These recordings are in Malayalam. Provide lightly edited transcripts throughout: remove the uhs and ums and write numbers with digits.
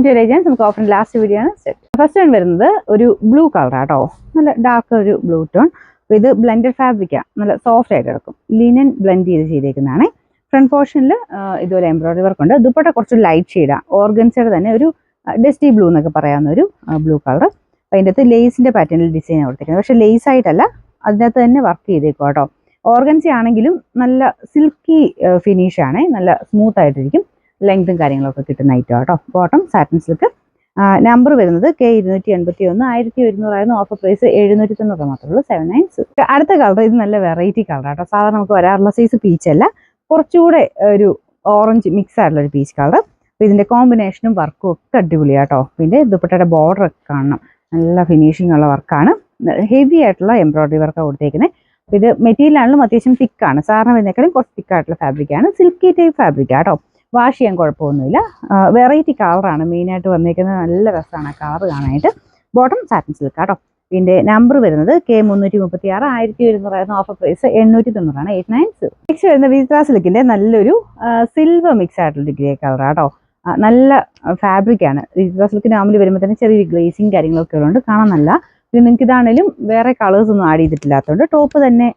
To legends. നമുക്ക് ഓഫറിന്റെ ലാസ്റ്റ് വീഡിയോ ആണ്. ഫസ്റ്റ് വൺ വരുന്നത് ഒരു ബ്ലൂ കളർ ആട്ടോ, നല്ല ഡാർക്ക് ഒരു ബ്ലൂ ടോൺ. ഇത് ബ്ലെൻഡഡ് ഫാബ്രിക്കാണ്, നല്ല സോഫ്റ്റ് ആയിട്ട് കിടക്കും. Linen blend ചെയ്തേക്കുന്നതാണ്. ഫ്രണ്ട് പോർഷനിൽ ഇതുപോലെ എംബ്രോയിഡറി വർക്ക് ഉണ്ട്. ദുപ്പട്ട കുറച്ച് ലൈറ്റ് ഷെയ്ഡാണ്, ഓർഗൻസയുടെ തന്നെ ഒരു ഡസ്റ്റി ബ്ലൂ എന്നൊക്കെ പറയാവുന്ന ഒരു ബ്ലൂ കളർ. അതിൻ്റെ അകത്ത് ലേസിന്റെ പാറ്റേണിൽ ഡിസൈൻ കൊടുത്തിരിക്കുന്നത്, പക്ഷെ ലേസ് ആയിട്ടല്ല, അതിനകത്ത് തന്നെ വർക്ക് ചെയ്തേക്കും കേട്ടോ. ഓർഗൻസി ആണെങ്കിലും നല്ല സിൽക്കി ഫിനിഷ് ആണ്, നല്ല സ്മൂത്ത് ആയിട്ടിരിക്കും. ലെങ്തും കാര്യങ്ങളൊക്കെ കിട്ടുന്ന ഐറ്റം കേട്ടോ. Bottom satin silk. നമ്പർ വരുന്നത് K281, 1100 ഓഫർ പ്രൈസ് 790 മാത്രമേ ഉള്ളൂ. 796. അടുത്ത കളർ ഇത് നല്ല വെറൈറ്റി കളർ കേട്ടോ. സാധാരണ നമുക്ക് വരാറുള്ള സൈസ് പീച്ച് അല്ല, കുറച്ചുകൂടെ ഒരു ഓറഞ്ച് മിക്സ് ആയിട്ടുള്ള ഒരു പീച്ച് കളർ. അപ്പോൾ ഇതിന്റെ കോമ്പിനേഷനും വർക്കും ഒക്കെ അടിപൊളിയാട്ടോ. പിന്നെ ദുപ്പട്ടയുടെ ബോർഡർ ഒക്കെ കാണണം, നല്ല ഫിനിഷിംഗ് ഉള്ള വർക്കാണ്. ഹെവി ആയിട്ടുള്ള എംബ്രോയിഡറി വർക്കാണ് കൊടുത്തേക്കുന്നത്. ഇത് മെറ്റീരിയൽ ആണെങ്കിലും അത്യാവശ്യം തിക്കാണ്, സാധാരണ വരുന്നേക്കാളും കുറച്ച് തിക്കായിട്ടുള്ള ഫാബ്രിക്കാണ്. സിൽക്കി ടൈപ്പ് ഫാബ്രിക് ആട്ടോ, വാഷ് ചെയ്യാൻ കുഴപ്പമൊന്നുമില്ല. വെറൈറ്റി കളറാണ് മെയിനായിട്ട് വന്നേക്കുന്നത്, നല്ല രസമാണ് കളർ കാണാനായിട്ട്. ബോട്ടം സാറ്റിൻ സിൽക്ക് ആട്ടോ. ഇതിന്റെ നമ്പർ വരുന്നത് K336, 1100 ഓഫർ പ്രൈസ് 890 890. നെക്സ്റ്റ് വരുന്ന വിസ്ത്ര സിൽക്കിന്റെ നല്ലൊരു സിൽവർ മിക്സ് ആയിട്ടുള്ള ഗ്രേ കളർ ആട്ടോ. നല്ല ഫാബ്രിക്കാണ്. വിസ്ത്ര സിൽക്ക് നോർമലി വരുമ്പോൾ തന്നെ ചെറിയൊരു ഗ്ലേസിങ് കാര്യങ്ങളൊക്കെ ഉള്ളതുകൊണ്ട് കാണാൻ നല്ല. പിന്നെ നിങ്ങൾക്ക് ഇതാണെങ്കിലും വേറെ കളേഴ്സ് ഒന്നും ആഡ് ചെയ്തിട്ടില്ലാത്തതുകൊണ്ട് ടോപ്പ് തന്നെ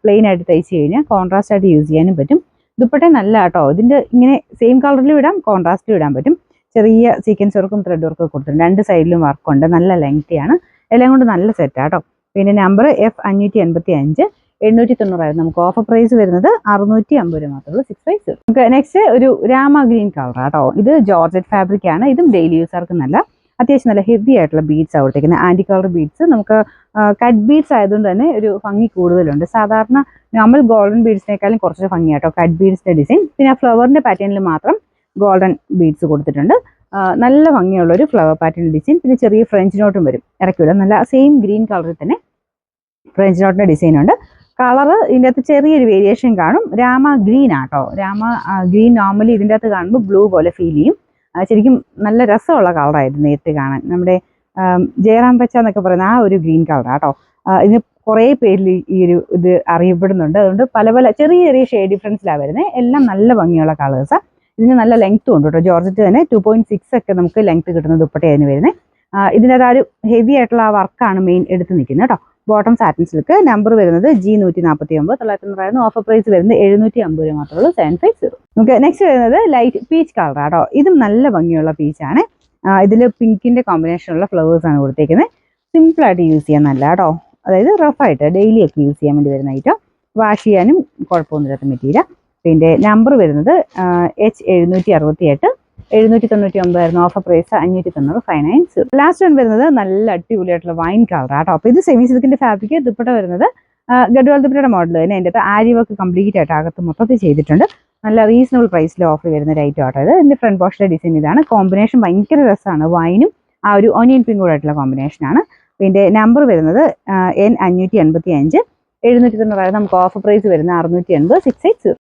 പ്ലെയിൻ ആയിട്ട് തയ്ച്ച് കഴിഞ്ഞാൽ കോൺട്രാസ്റ്റ് ആയിട്ട് യൂസ് ചെയ്യാനും പറ്റും. ദുപ്പട്ട നല്ല കേട്ടോ. ഇതിന്റെ ഇങ്ങനെ സെയിം കളറിലും ഇടാം, കോൺട്രാസ്റ്റിലും ഇടാൻ പറ്റും. ചെറിയ സീക്വൻസ് വർക്കും ത്രെഡ് വർക്കും കൊടുത്തിട്ടുണ്ട്. രണ്ട് സൈഡിലും വർക്കുണ്ട്, നല്ല ലെങ്തിയാണ്. എല്ലാം കൊണ്ട് നല്ല സെറ്റാട്ടോ. പിന്നെ നമ്പർ F585, 890 നമുക്ക് ഓഫർ പ്രൈസ് വരുന്നത് 650 മാത്രമേ ഉള്ളൂ. 650. നമുക്ക് നെക്സ്റ്റ് ഒരു രാമ ഗ്രീൻ കളർ ആട്ടോ. ഇത് ജോർജറ്റ് ഫാബ്രിക് ആണ്. ഇതും ഡെയിലി യൂസർക്ക് നല്ല അത്യാവശ്യം നല്ല ഹെവി ആയിട്ടുള്ള ബീഡ്സ് ആണ് കൊടുത്തേക്കുന്നത്. ആന്റി കളർ ബീഡ്സ്. നമുക്ക് കട്ട് ബീഡ്സ് ആയതുകൊണ്ട് തന്നെ ഒരു ഭംഗി കൂടുതലുണ്ട്. സാധാരണ നോർമൽ ഗോൾഡൻ ബീഡ്സിനേക്കാളും കുറച്ച് ഭംഗിയാട്ടോ കട്ട് ബീഡ്സിന്റെ ഡിസൈൻ. പിന്നെ ആ ഫ്ലവറിന്റെ പാറ്റേണിൽ മാത്രം ഗോൾഡൻ ബീഡ്സ് കൊടുത്തിട്ടുണ്ട്. നല്ല ഭംഗിയുള്ള ഒരു ഫ്ലവർ പാറ്റേൺ ഡിസൈൻ. പിന്നെ ചെറിയ ഫ്രഞ്ച് നോട്ടും വരും ഇറക്കിവിടാം. നല്ല സെയിം ഗ്രീൻ കളറിൽ തന്നെ ഫ്രഞ്ച് നോട്ടിന്റെ ഡിസൈൻ ഉണ്ട്. കളർ ഇതിൻ്റെ അകത്ത് ചെറിയൊരു വേരിയേഷൻ കാണും. രാമ ഗ്രീൻ ആട്ടോ. രാമ ഗ്രീൻ നോർമലി ഇതിൻ്റെ അകത്ത് കാണുമ്പോൾ ബ്ലൂ പോലെ ഫീൽ ചെയ്യും. ശരിക്കും നല്ല രസമുള്ള കളറായിരുന്നു നേരിട്ട് കാണാൻ. നമ്മുടെ ജയറാം പച്ച എന്നൊക്കെ പറയുന്ന ആ ഒരു ഗ്രീൻ കളർ ആട്ടോ. ഇതിന് കുറേ പേരിൽ ഈ ഒരു ഇത് അറിയപ്പെടുന്നുണ്ട്. അതുകൊണ്ട് പല പല ചെറിയ ചെറിയ ഷെയ്ഡ് ഡിഫറൻസിലാണ് വരുന്നത്. എല്ലാം നല്ല ഭംഗിയുള്ള കളേഴ്സാണ്. ഇതിന് നല്ല ലെങ്ത്തും ഉണ്ട് കേട്ടോ. ജോർജറ്റ് തന്നെ 2.6 ഒക്കെ നമുക്ക് ലെങ്ത്ത് കിട്ടുന്ന ദുപ്പട്ടയായിരുന്നു വരുന്നത്. ഇതിൻ്റെ ആ ഒരു ഹെവി ആയിട്ടുള്ള ആ വർക്കാണ് മെയിൻ എടുത്ത് നിൽക്കുന്നത് കേട്ടോ. Bottom satin silk. നമ്പർ വരുന്നത് G149, 990 ഓഫർ പ്രൈസ് വരുന്നത് 750 മാത്രമേ ഉള്ളൂ. 750. നമുക്ക് നെക്സ്റ്റ് വരുന്നത് ലൈറ്റ് പീച്ച് കളർ ആട്ടോ. ഇതും നല്ല ഭംഗിയുള്ള പീച്ചാണ്. ഇതിൽ പിങ്കിന്റെ കോമ്പിനേഷനുള്ള ഫ്ലവേഴ്സ് ആണ് കൊടുത്തേക്കുന്നത്. സിമ്പിൾ ആയിട്ട് യൂസ് ചെയ്യാൻ നല്ല കേട്ടോ. അതായത് റഫായിട്ട് ഡെയിലി ഒക്കെ യൂസ് ചെയ്യാൻ വേണ്ടി വരുന്ന ഐറ്റം. വാഷ് ചെയ്യാനും കുഴപ്പമൊന്നുമില്ലാത്ത മെറ്റീരിയൽ. പിന്നെ നമ്പർ വരുന്നത് H768, 799 offer price 590. 590. Last one വരുന്നത് നല്ല അടിപൊളിയായിട്ടുള്ള വൈൻ കളർ ആട്ടോ. അപ്പോൾ ഇത് സെമി സിൽക്കിന്റെ ഫാബ്രിക്. ദുപ്പട്ട വരുന്നത് ഗഡ്വാൾ ദുപ്പട്ടയുടെ മോഡൽ തന്നെ. അതിൻ്റെ അകത്ത് ആരി വർക്ക് കംപ്ലീറ്റ് ആയിട്ട് അകത്ത് മൊത്തത്തിൽ ചെയ്തിട്ടുണ്ട്. നല്ല റീസണബിൾ പ്രൈസിൽ ഓഫർ വരുന്ന ഒരു ഐറ്റം ആട്ടോ ഇത്. ഇതിന്റെ ഫ്രണ്ട് പോർഷന്റെ ഡിസൈൻ ഇതാണ്. കോമ്പിനേഷൻ ഭയങ്കര രസമാണ്. വൈനും ആ ഒരു ഓനിയൻ പിങ്ക് കൂടെ ആയിട്ടുള്ള കോമ്പിനേഷനാണ്. ഇതിന്റെ നമ്പർ വരുന്നത് N585, 790 നമുക്ക് ഓഫർ പ്രൈസ് വരുന്നത് 680. 680.